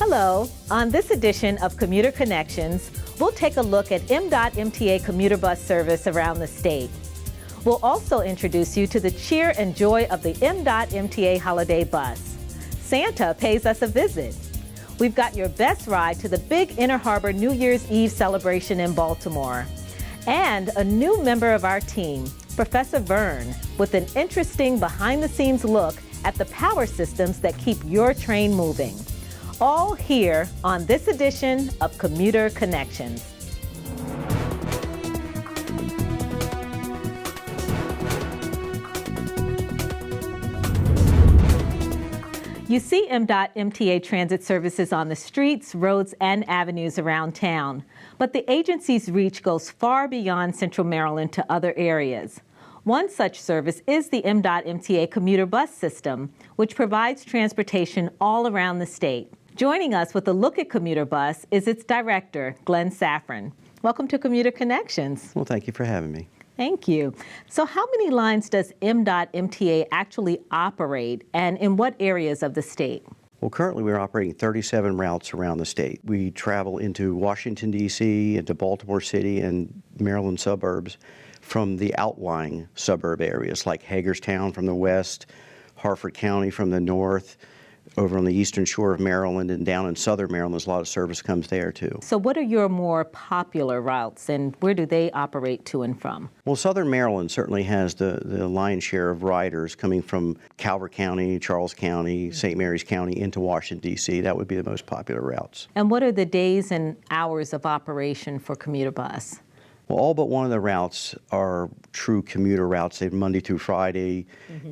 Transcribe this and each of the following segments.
Hello. On this edition of Commuter Connections, we'll take a look at MDOT MTA commuter bus service around the state. We'll also introduce you to the cheer and joy of the MDOT MTA holiday bus. Santa pays us a visit. We've got your best ride to the big Inner Harbor New Year's Eve celebration in Baltimore. And a new member of our team, Professor Verne, with an interesting behind-the-scenes look at the power systems that keep your train moving. All here on this edition of Commuter Connections. You see MDOT MTA transit services on the streets, roads, and avenues around town. But the agency's reach goes far beyond Central Maryland to other areas. One such service is the MDOT MTA commuter bus system, which provides transportation all around the state. Joining us with a look at Commuter Bus is its director, Glenn Safran. Welcome to Commuter Connections. Well, thank you for having me. Thank you. So how many lines does MDOT MTA actually operate, and in what areas of the state? Well, currently we're operating 37 routes around the state. We travel into Washington, D.C., into Baltimore City and Maryland suburbs from the outlying suburb areas like Hagerstown from the west, Harford County from the north, over on the eastern shore of Maryland, and down in southern Maryland, there's a lot of service comes there too. So what are your more popular routes, and where do they operate to and from? Well, southern Maryland certainly has the lion's share of riders coming from Calvert County, Charles County, St. Mary's County into Washington, D.C. That would be the most popular routes. And what are the days and hours of operation for Commuter Bus? Well, all but one of the routes are true commuter routes. They're Monday through Friday,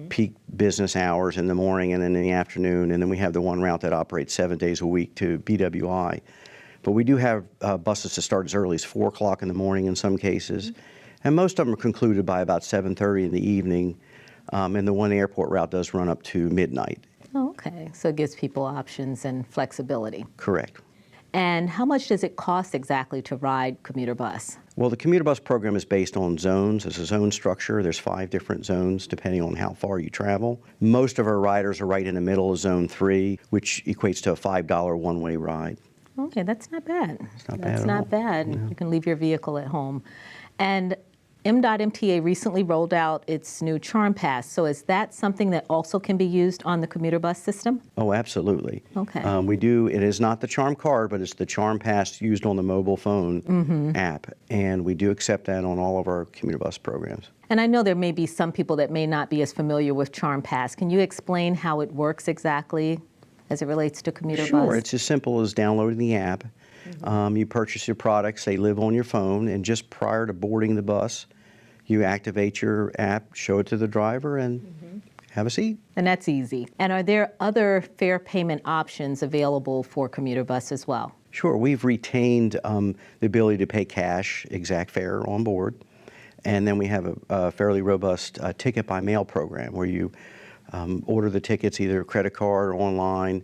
peak business hours in the morning and then in the afternoon. And then we have the one route that operates 7 days a week to BWI. But we do have buses that start as early as 4 o'clock in the morning in some cases. And most of them are concluded by about 7:30 in the evening. And the one airport route does run up to midnight. Oh, okay. So it gives people options and flexibility. Correct. And how much does it cost exactly to ride Commuter Bus? Well, the Commuter Bus program is based on zones. It's a zone structure. There's 5 different zones depending on how far you travel. Most of our riders are right in the middle of Zone 3, which equates to a $5 one-way ride. Okay, that's not bad. It's not bad That's at not all. bad. Yeah. You can leave your vehicle at home. And MDOT MTA recently rolled out its new Charm Pass. So is that something that also can be used on the Commuter Bus system? Oh, absolutely. Okay. We do. It is not the Charm card, but it's the Charm Pass used on the mobile phone app. And we do accept that on all of our Commuter Bus programs. And I know there may be some people that may not be as familiar with Charm Pass. Can you explain how it works exactly as it relates to Commuter Bus? Sure. It's as simple as downloading the app. You purchase your products. They live on your phone. And just prior to boarding the bus, you activate your app, show it to the driver, and have a seat. And that's easy. And are there other fare payment options available for Commuter Bus as well? Sure. We've retained the ability to pay cash, exact fare on board. And then we have a fairly robust ticket by mail program where you order the tickets either credit card or online,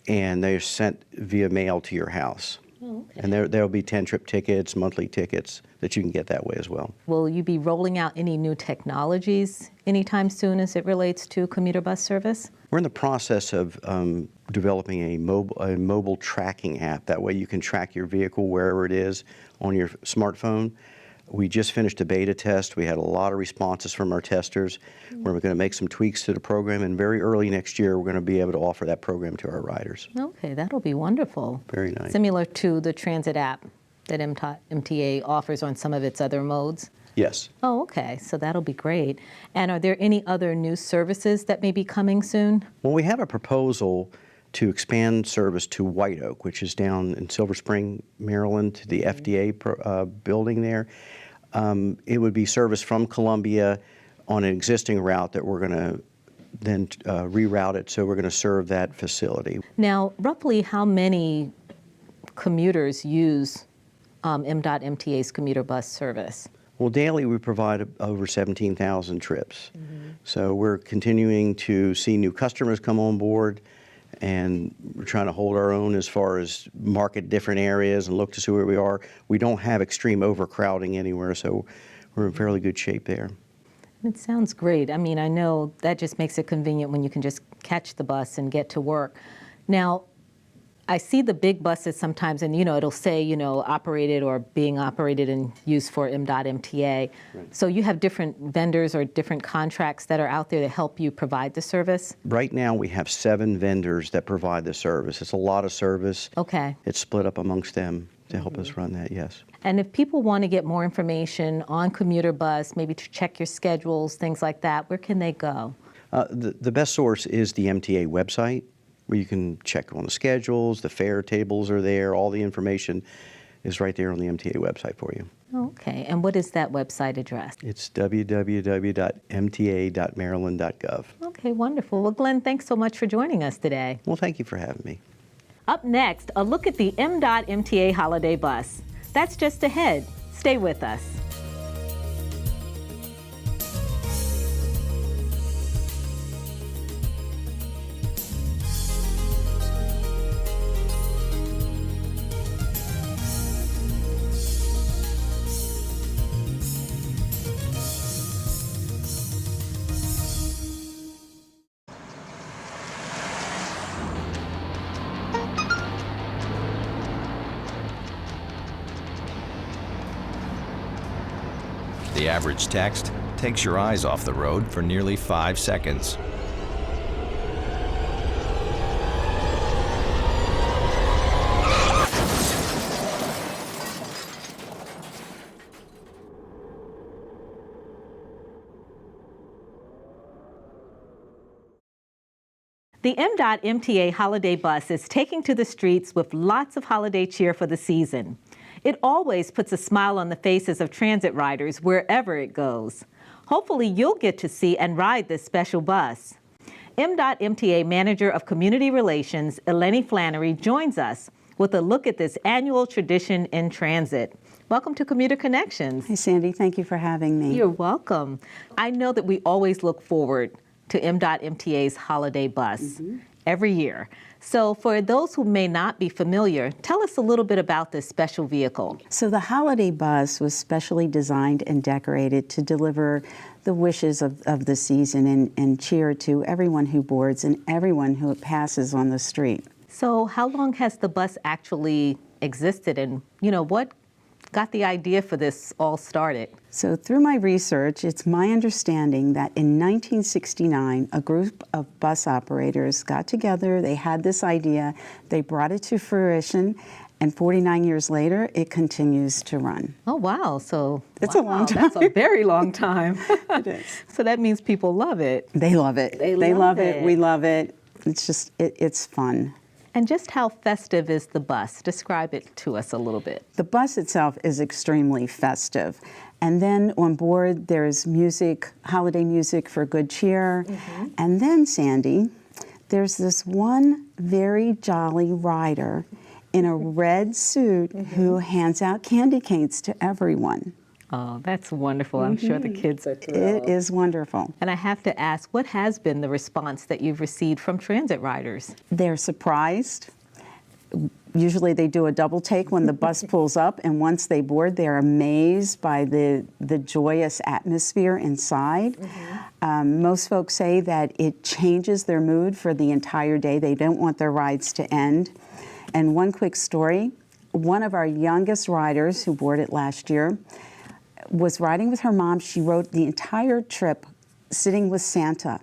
and they're sent via mail to your house. Oh, okay. And there'll be 10-trip tickets, monthly tickets that you can get that way as well. Will you be rolling out any new technologies anytime soon as it relates to Commuter Bus service? We're in the process of developing a mobile tracking app. That way you can track your vehicle wherever it is on your smartphone. We just finished a beta test. We had a lot of responses from our testers. We're going to make some tweaks to the program, and very early next year we're going to be able to offer that program to our riders. Okay, that'll be wonderful. Very nice. Similar to the transit app that MTA offers on some of its other modes? Yes. Oh, okay, so that'll be great. And are there any other new services that may be coming soon? Well, we have a proposal to expand service to White Oak, which is down in Silver Spring, Maryland, to the FDA building there. It would be service from Columbia on an existing route that we're going to then reroute it, so we're going to serve that facility. Now, roughly how many commuters use MDOT MTA's Commuter Bus service? Well, daily we provide over 17,000 trips. So we're continuing to see new customers come on board, and we're trying to hold our own as far as market different areas and look to see where we are. We don't have extreme overcrowding anywhere, so we're in fairly good shape there. It sounds great. I mean, I know that just makes it convenient when you can just catch the bus and get to work. Now, I see the big buses sometimes, and it'll say, operated or being operated and used for MDOT MTA. Right. So you have different vendors or different contracts that are out there to help you provide the service? Right now, we have 7 vendors that provide the service. It's a lot of service. Okay. It's split up amongst them to help us run that, yes. And if people want to get more information on Commuter Bus, maybe to check your schedules, things like that, where can they go? The best source is the MTA website, where you can check on the schedules, the fare tables are there, all the information is right there on the MTA website for you. Okay, and what is that website address? It's www.mta.maryland.gov. Okay, wonderful. Well, Glenn, thanks so much for joining us today. Well, thank you for having me. Up next, a look at the MDOT MTA Holiday Bus. That's just ahead. Stay with us. The average text takes your eyes off the road for nearly 5 seconds. The MDOT MTA Holiday Bus is taking to the streets with lots of holiday cheer for the season. It always puts a smile on the faces of transit riders wherever it goes. Hopefully you'll get to see and ride this special bus. MDOT MTA Manager of Community Relations, Eleni Flannery, joins us with a look at this annual tradition in transit. Welcome to Commuter Connections. Hi, Sandy. Thank you for having me. You're welcome. I know that we always look forward to MDOT MTA's holiday bus every year. So for those who may not be familiar, tell us a little bit about this special vehicle. So the holiday bus was specially designed and decorated to deliver the wishes of the season and cheer to everyone who boards and everyone who passes on the street. So how long has the bus actually existed, and what got the idea for this all started? So through my research, it's my understanding that in 1969, a group of bus operators got together, they had this idea, they brought it to fruition, and 49 years later, it continues to run. Oh, wow. So it's a long time. That's a very long time. It is. So that means people love it. They love it. They love it. We love it. It's just, it's fun. And just how festive is the bus? Describe it to us a little bit. The bus itself is extremely festive. And then on board, there's music, holiday music for good cheer. And then, Sandy, there's this one very jolly rider in a red suit who hands out candy canes to everyone. Oh, that's wonderful. I'm sure the kids are thrilled. It is wonderful. And I have to ask, what has been the response that you've received from transit riders? They're surprised. Usually they do a double take when the bus pulls up, and once they board, they're amazed by the joyous atmosphere inside. Most folks say that it changes their mood for the entire day. They don't want their rides to end. And one quick story, one of our youngest riders who boarded last year was riding with her mom. She rode the entire trip sitting with Santa.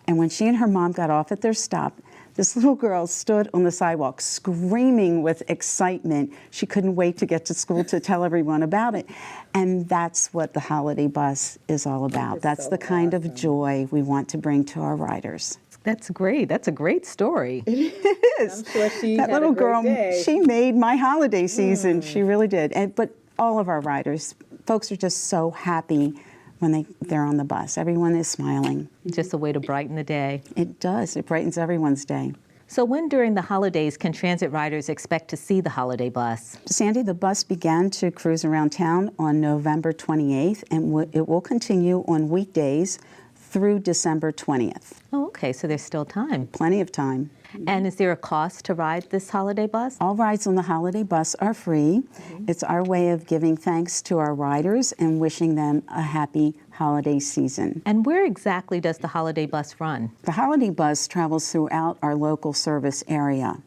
And when she and her mom got off at their stop, this little girl stood on the sidewalk screaming with excitement. She couldn't wait to get to school to tell everyone about it. And that's what the holiday bus is all about. That's the kind of joy we want to bring to our riders. That's great. That's a great story. It is. I'm sure she that had little a great girl, day. She made my holiday season. She really did. But all of our riders, folks are just so happy when they're on the bus. Everyone is smiling. Just a way to brighten the day. It does. It brightens everyone's day. So when during the holidays can transit riders expect to see the holiday bus? Sandy, the bus began to cruise around town on November 28th, and it will continue on weekdays through December 20th. Oh, okay, so there's still time. Plenty of time. And is there a cost to ride this holiday bus? All rides on the holiday bus are free. It's our way of giving thanks to our riders and wishing them a happy holiday season. And where exactly does the holiday bus run? The holiday bus travels throughout our local service area.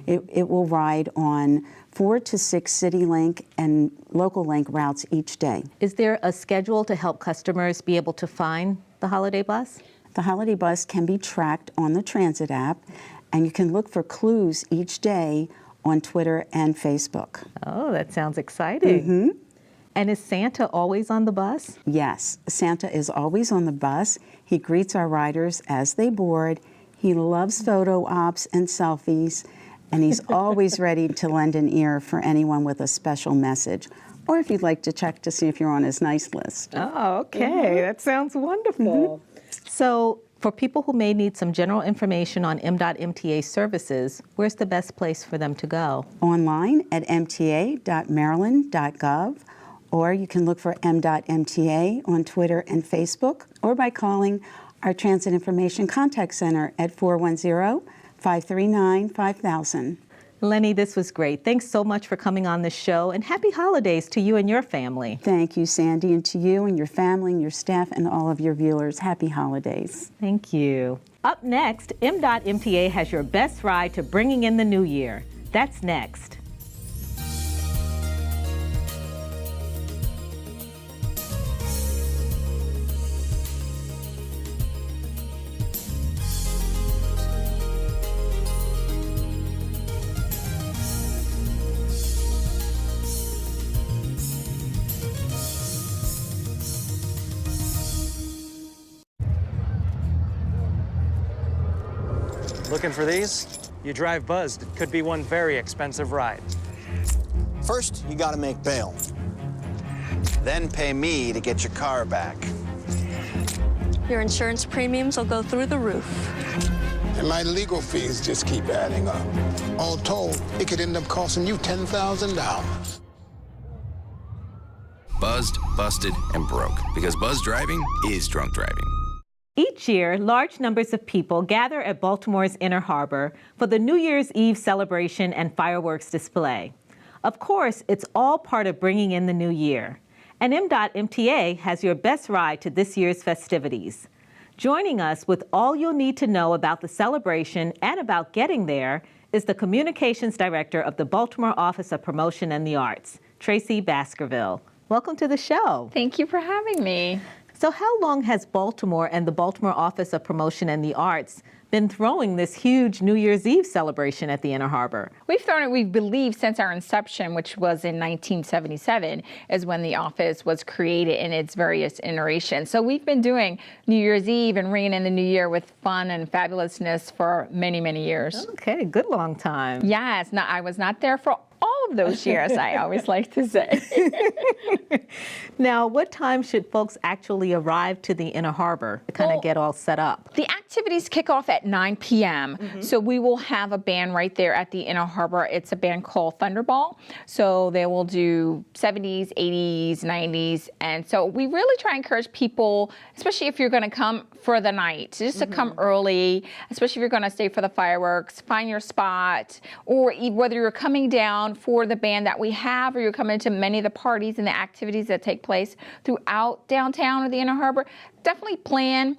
It will ride on 4 to 6 City Link and Local Link routes each day. Is there a schedule to help customers be able to find the holiday bus? The holiday bus can be tracked on the transit app, and you can look for clues each day on Twitter and Facebook. Oh, that sounds exciting. And is Santa always on the bus? Yes, Santa is always on the bus. He greets our riders as they board. He loves photo ops and selfies, and he's always ready to lend an ear for anyone with a special message, or if you'd like to check to see if you're on his nice list. Oh, okay. That sounds wonderful. So for people who may need some general information on M.MTA services, where's the best place for them to go? Online at mta.maryland.gov, or you can look for M.MTA on Twitter and Facebook, or by calling our Transit Information Contact Center at 410-539-5000. Eleni, this was great. Thanks so much for coming on the show, and happy holidays to you and your family. Thank you, Sandy, and to you and your family and your staff and all of your viewers. Happy holidays. Thank you. Up next, M.MTA has your best ride to bringing in the new year. That's next. Looking for these? You drive buzzed. It could be one very expensive ride. First, you gotta make bail. Then pay me to get your car back. Your insurance premiums will go through the roof. And my legal fees just keep adding up. All told, it could end up costing you $10,000. Buzzed, busted, and broke. Because buzz driving is drunk driving. Each year, large numbers of people gather at Baltimore's Inner Harbor for the New Year's Eve celebration and fireworks display. Of course, it's all part of bringing in the new year. And M.MTA has your best ride to this year's festivities. Joining us with all you'll need to know about the celebration and about getting there is the Communications Director of the Baltimore Office of Promotion and the Arts, Tracy Baskerville. Welcome to the show. Thank you for having me. So how long has Baltimore and the Baltimore Office of Promotion and the Arts been throwing this huge New Year's Eve celebration at the Inner Harbor? We've thrown it, we believe, since our inception, which was in 1977, is when the office was created in its various iterations. So we've been doing New Year's Eve and ringing in the new year with fun and fabulousness for many, many years. Okay, good long time. Yes, I was not there for all of those years, I always like to say. Now, what time should folks actually arrive to the Inner Harbor to kind of get all set up? The activities kick off at 9 p.m. So we will have a band right there at the Inner Harbor. It's a band called Thunderball. So they will do 70s, 80s, 90s. And so we really try to encourage people, especially if you're going to come for the night, just to come early, especially if you're going to stay for the fireworks, find your spot, or whether you're coming down for the band that we have, or you're coming to many of the parties and the activities that take place throughout downtown or the Inner Harbor, definitely plan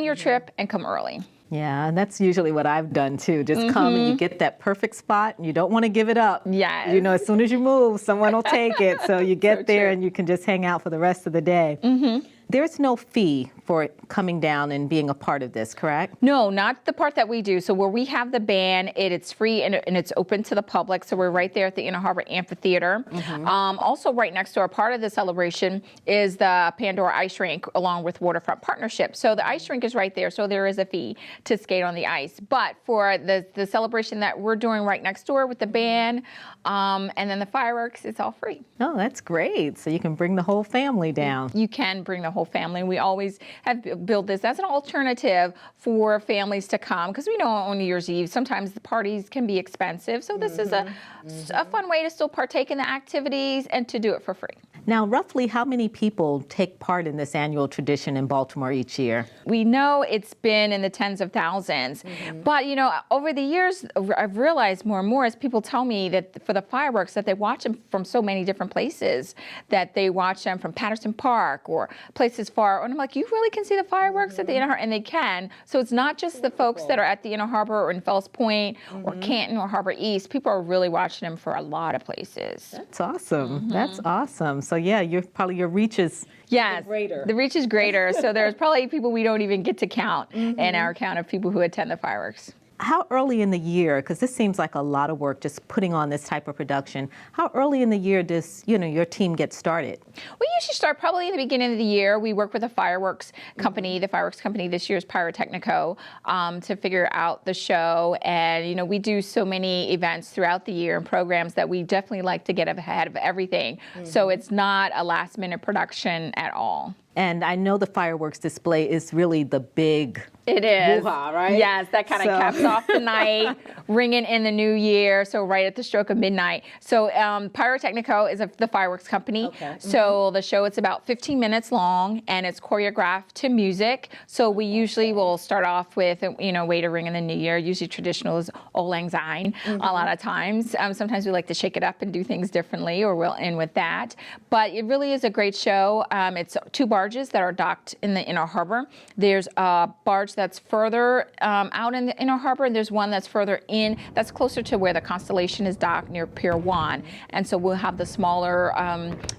your trip and come early. Yeah, and that's usually what I've done too. Just come and you get that perfect spot and you don't want to give it up. Yes. You know, as soon as you move, someone will take it. So you get there and you can just hang out for the rest of the day. There's no fee for coming down and being a part of this, correct? No, not the part that we do. So where we have the band, it's free and it's open to the public. So we're right there at the Inner Harbor Amphitheater. Also right next door, part of the celebration is the Pandora Ice Rink along with Waterfront Partnership. So the ice rink is right there. So there is a fee to skate on the ice. But for the celebration that we're doing right next door with the band and then the fireworks, it's all free. Oh, that's great. So you can bring the whole family down. You can bring the whole family. And we always have built this as an alternative for families to come, because we know on New Year's Eve sometimes the parties can be expensive. So this is a fun way to still partake in the activities and to do it for free. Now, roughly how many people take part in this annual tradition in Baltimore each year? We know it's been in the tens of thousands, but you know, over the years, I've realized more and more as people tell me that for the fireworks that they watch them from so many different places, that they watch them from Patterson Park or places far, and I'm like, you really can see the fireworks at the Inner Harbor, and they can. So it's not just the folks that are at the Inner Harbor or in Fells Point or Canton or Harbor East. People are really watching them for a lot of places. That's awesome. That's awesome. So yeah, your reach is greater. The reach is greater. So there's probably people we don't even get to count in our count of people who attend the fireworks. How early in the year, because this seems like a lot of work just putting on this type of production, how early in the year does your team get started? We usually start probably in the beginning of the year. We work with a fireworks company. The fireworks company this year is Pyrotechnico, to figure out the show. And we do so many events throughout the year and programs that we definitely like to get ahead of everything. So it's not a last minute production at all. And I know the fireworks display is really the big It is. Woo-ha, right? Yes, that kind of caps off the night, ringing in the new year, so right at the stroke of midnight. So Pyrotechnico is the fireworks company. Okay. So the show, it's about 15 minutes long, and it's choreographed to music. So we usually will start off with, Way to Ring in the New Year. Usually traditional is Auld Lang Syne a lot of times. Sometimes we like to shake it up and do things differently, or we'll end with that. But it really is a great show. It's 2 barges that are docked in the Inner Harbor. There's a barge that's further out in the Inner Harbor, and there's one that's further in, that's closer to where the Constellation is docked near Pier 1. And so we'll have the smaller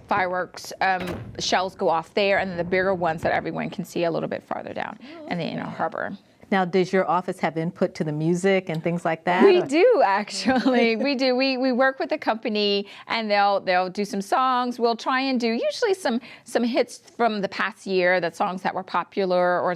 fireworks shells go off there, and then the bigger ones that everyone can see a little bit farther down in the Inner Harbor. Now, does your office have input to the music and things like that? We do, actually. We do. We work with the company, and they'll do some songs. We'll try and do usually some hits from the past year, that songs that were popular, or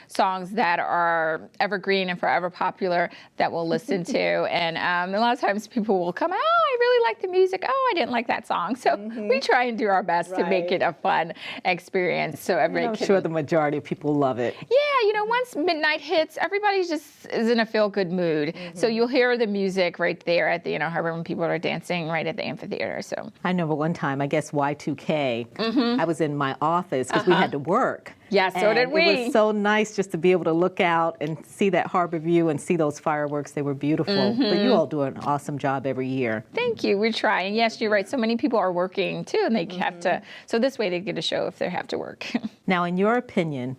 songs that are evergreen and forever popular that we'll listen to. And a lot of times people will come, oh, I really like the music. Oh, I didn't like that song. So we try and do our best to make it a fun experience. So everybody I'm sure the majority of people love it. Yeah, once midnight hits, everybody just is in a feel-good mood. So you'll hear the music right there at the Inner Harbor when people are dancing right at the amphitheater. So I remember one time, I guess Y2K, I was in my office because we had to work. Yeah, so did we. It was so nice just to be able to look out and see that harbor view and see those fireworks. They were beautiful. But you all do an awesome job every year. Thank you. We try. And yes, you're right. So many people are working too, and they have to. So this way they get a show if they have to work. Now, in your opinion,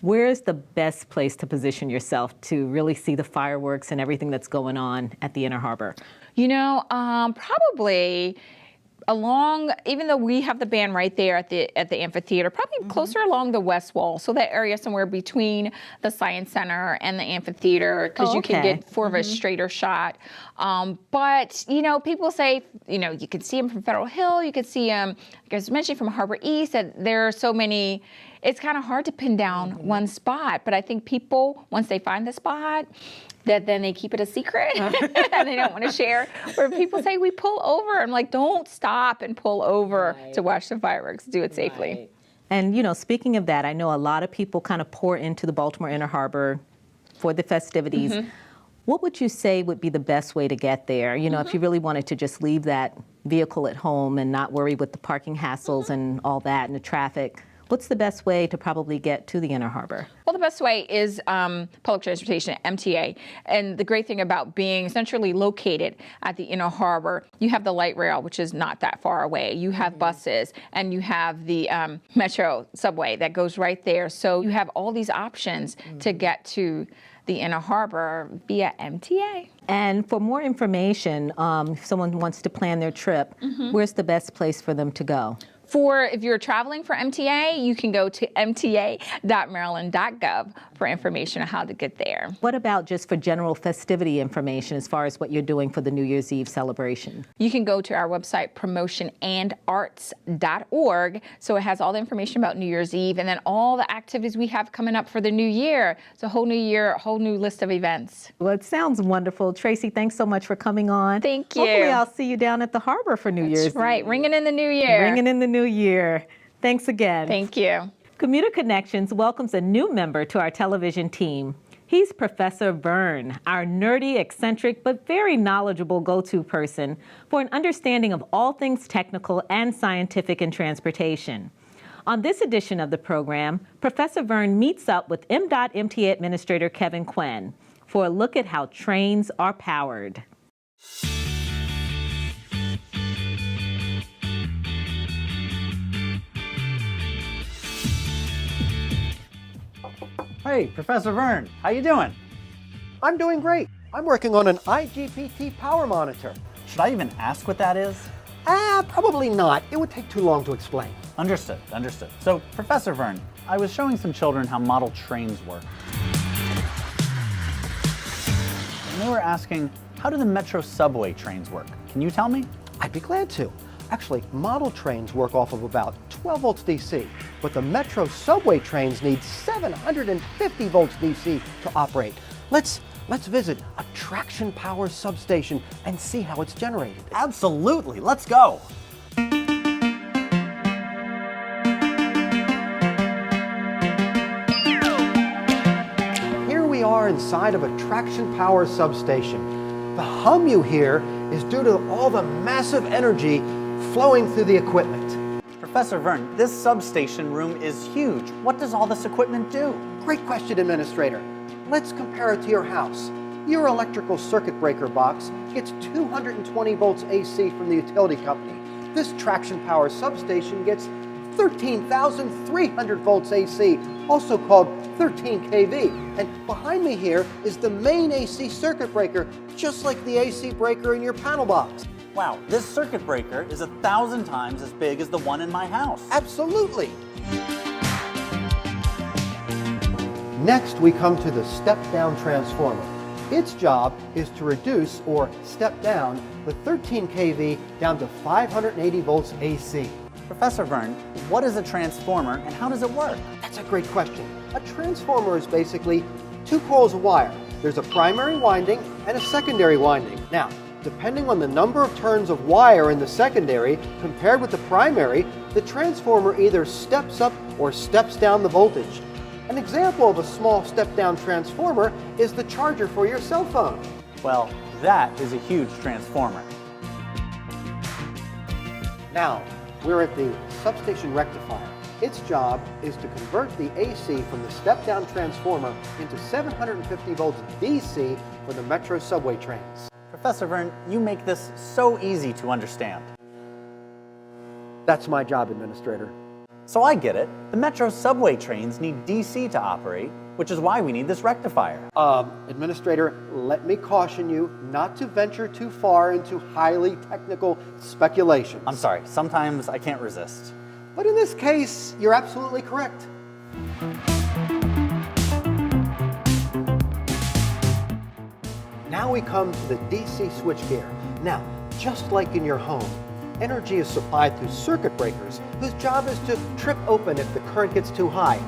where's the best place to position yourself to really see the fireworks and everything that's going on at the Inner Harbor? Probably along, even though we have the band right there at the amphitheater, probably closer along the west wall. So that area somewhere between the Science Center and the amphitheater, because you can get more of a straighter shot. But, people say, you can see them from Federal Hill, you can see them, like I was mentioning, from Harbor East, that there are so many. It's kind of hard to pin down one spot, but I think people, once they find the spot, that then they keep it a secret and they don't want to share. Where people say, we pull over. I'm like, don't stop and pull over to watch the fireworks. Do it safely. And, speaking of that, I know a lot of people kind of pour into the Baltimore Inner Harbor for the festivities. What would you say would be the best way to get there? If you really wanted to just leave that vehicle at home and not worry with the parking hassles and all that and the traffic, what's the best way to probably get to the Inner Harbor? Well, the best way is public transportation, MTA. And the great thing about being centrally located at the Inner Harbor, you have the light rail, which is not that far away. You have buses, and you have the Metro subway that goes right there. So you have all these options to get to the Inner Harbor via MTA. And for more information, if someone wants to plan their trip, where's the best place for them to go? If you're traveling for MTA, you can go to mta.maryland.gov for information on how to get there. What about just for general festivity information as far as what you're doing for the New Year's Eve celebration? You can go to our website, promotionandarts.org. So it has all the information about New Year's Eve and then all the activities we have coming up for the new year. It's a whole new year, a whole new list of events. Well, it sounds wonderful. Tracy, thanks so much for coming on. Thank you. Hopefully I'll see you down at the harbor for New Year's Eve. Right, ringing in the new year. Ringing in the new year. Thanks again. Thank you. Commuter Connections welcomes a new member to our television team. He's Professor Vern, our nerdy, eccentric, but very knowledgeable go-to person for an understanding of all things technical and scientific in transportation. On this edition of the program, Professor Vern meets up with MDOT MTA Administrator Kevin Quinn for a look at how trains are powered. Hey, Professor Vern, how you doing? I'm doing great. I'm working on an IGPT power monitor. Should I even ask what that is? Probably not. It would take too long to explain. Understood. So, Professor Vern, I was showing some children how model trains work. And they were asking, how do the metro subway trains work? Can you tell me? I'd be glad to. Actually, model trains work off of about 12 volts DC, but the metro subway trains need 750 volts DC to operate. Let's visit a traction power substation and see how it's generated. Absolutely, let's go. Here we are inside of a traction power substation. The hum you hear is due to all the massive energy flowing through the equipment. Professor Vern, this substation room is huge. What does all this equipment do? Great question, Administrator. Let's compare it to your house. Your electrical circuit breaker box gets 220 volts AC from the utility company. This traction power substation gets 13,300 volts AC, also called 13 kV. And behind me here is the main AC circuit breaker, just like the AC breaker in your panel box. Wow, this circuit breaker is 1,000 times as big as the one in my house. Absolutely. Next, we come to the step-down transformer. Its job is to reduce or step down the 13 kV down to 580 volts AC. Professor Vern, what is a transformer and how does it work? That's a great question. A transformer is basically two coils of wire. There's a primary winding and a secondary winding. Now, depending on the number of turns of wire in the secondary compared with the primary, the transformer either steps up or steps down the voltage. An example of a small step-down transformer is the charger for your cell phone. Well, that is a huge transformer. Now, we're at the substation rectifier. Its job is to convert the AC from the step-down transformer into 750 volts DC for the metro subway trains. Professor Vern, you make this so easy to understand. That's my job, Administrator. So I get it. The metro subway trains need DC to operate, which is why we need this rectifier. Administrator, let me caution you not to venture too far into highly technical speculations. I'm sorry, sometimes I can't resist. But in this case, you're absolutely correct. Now we come to the DC switchgear. Now, just like in your home, energy is supplied through circuit breakers whose job is to trip open if the current gets too high.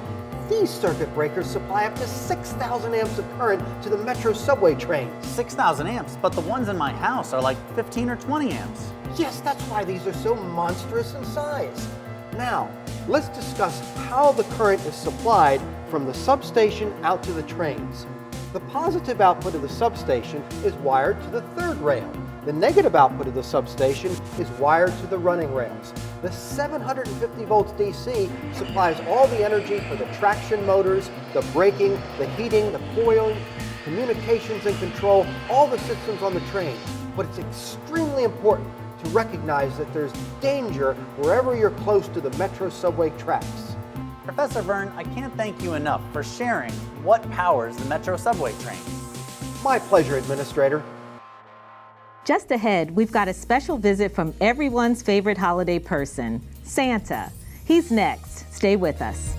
These circuit breakers supply up to 6,000 amps of current to the metro subway trains. 6,000 amps, but the ones in my house are like 15 or 20 amps. Yes, that's why these are so monstrous in size. Now, let's discuss how the current is supplied from the substation out to the trains. The positive output of the substation is wired to the third rail. The negative output of the substation is wired to the running rails. The 750 volts DC supplies all the energy for the traction motors, the braking, the heating, the coiling, communications and control, all the systems on the train. But it's extremely important to recognize that there's danger wherever you're close to the metro subway tracks. Professor Vern, I can't thank you enough for sharing what powers the metro subway train. My pleasure, Administrator. Just ahead, we've got a special visit from everyone's favorite holiday person, Santa. He's next. Stay with us.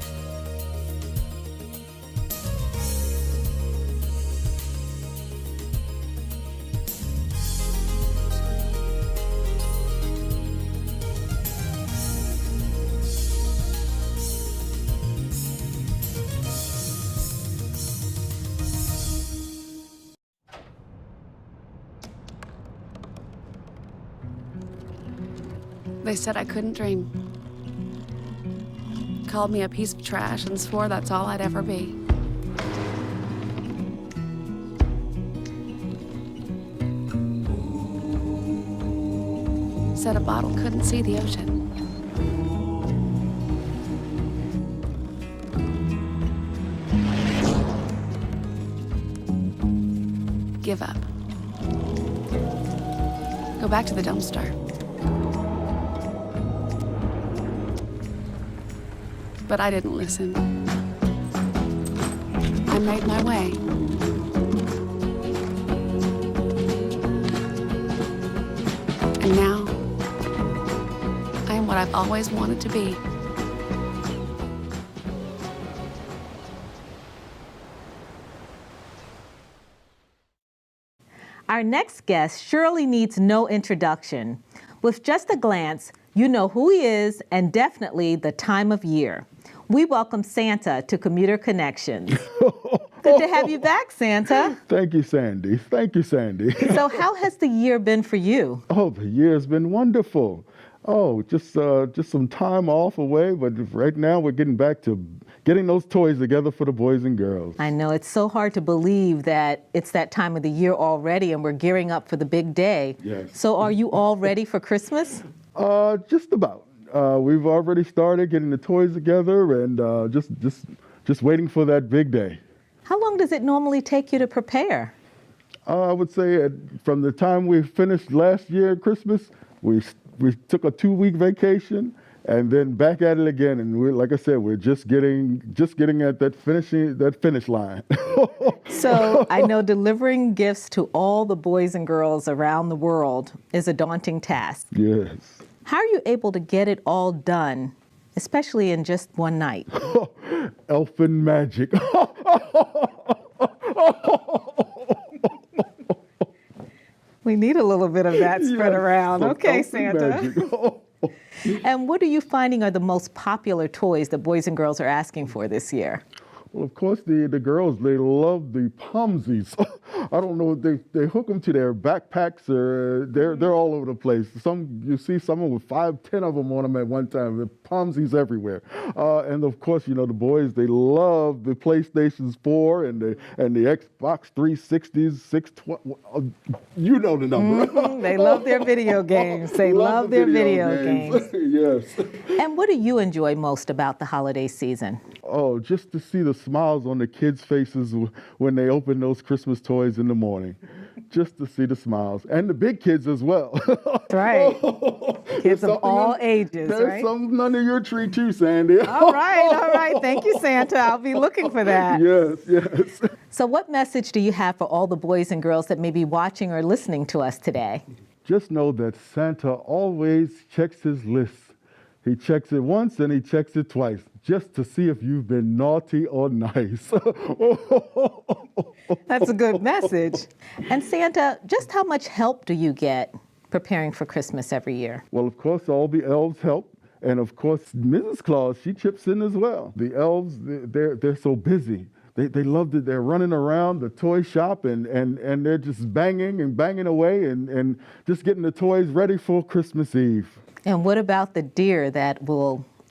They said I couldn't dream. called me a piece of trash and swore that's all I'd ever be. Said a bottle couldn't see the ocean. Give up. Go back to the dumpster. But I didn't listen. I made my way. And now, I am what I've always wanted to be. Our next guest surely needs no introduction. With just a glance, you know who he is and definitely the time of year. We welcome Santa to Commuter Connections. Good to have you back, Santa. Thank you, Sandy. Thank you, Sandy. So how has the year been for you? Oh, the year's been wonderful. Oh, just some time off away, but right now we're getting back to getting those toys together for the boys and girls. I know, it's so hard to believe that it's that time of the year already and we're gearing up for the big day. Yes. So are you all ready for Christmas? Just about. We've already started getting the toys together and just waiting for that big day. How long does it normally take you to prepare? I would say from the time we finished last year at Christmas, we took a 2-week vacation and then back at it again. And like I said, we're just getting at that finish line. So I know delivering gifts to all the boys and girls around the world is a daunting task. Yes. How are you able to get it all done, especially in just one night? Elfin magic. We need a little bit of that spread around. Okay, Santa. And what are you finding are the most popular toys that boys and girls are asking for this year? Well, of course, the girls, they love the Pomsies. I don't know, they hook them to their backpacks, or they're all over the place. You see someone with 5, 10 of them on them at one time. The Pomsies everywhere. And of course, the boys, they love the PlayStations 4 and the Xbox 360s, 620. You know the number. Mm-hmm. They love their video games. They love their video games. Yes. And what do you enjoy most about the holiday season? Oh, just to see the smiles on the kids' faces when they open those Christmas toys in the morning. Just to see the smiles. And the big kids as well. That's right. Kids of all ages, right? There's something under your tree too, Sandy. All right. Thank you, Santa. I'll be looking for that. Yes. So what message do you have for all the boys and girls that may be watching or listening to us today? Just know that Santa always checks his list. He checks it once and he checks it twice, just to see if you've been naughty or nice. That's a good message. And Santa, just how much help do you get preparing for Christmas every year? Well, of course, all the elves help. And of course, Mrs. Claus, she chips in as well. The elves, they're so busy. They love that they're running around the toy shop and they're just banging away and just getting the toys ready for Christmas Eve. And what about the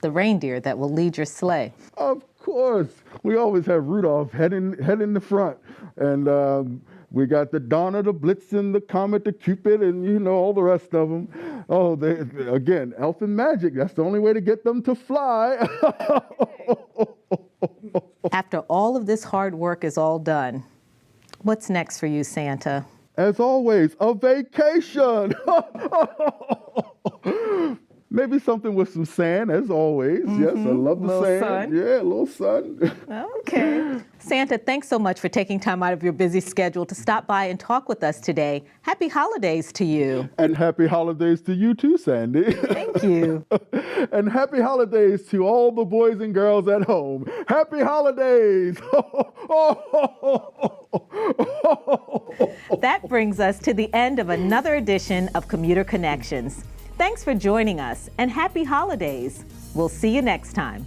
reindeer that will lead your sleigh? Of course. We always have Rudolph head in the front. And we got the Donner, the Blitzen, the Comet, the Cupid, and all the rest of them. Oh, again, elfin magic. That's the only way to get them to fly. After all of this hard work is all done, what's next for you, Santa? As always, a vacation. Maybe something with some sand, as always. Mm-hmm. Yes, I love the sand. Sun. Yeah, a little sun. Okay. Santa, thanks so much for taking time out of your busy schedule to stop by and talk with us today. Happy holidays to you. And happy holidays to you too, Sandy. Thank you. And happy holidays to all the boys and girls at home. Happy holidays. That brings us to the end of another edition of Commuter Connections. Thanks for joining us and happy holidays. We'll see you next time.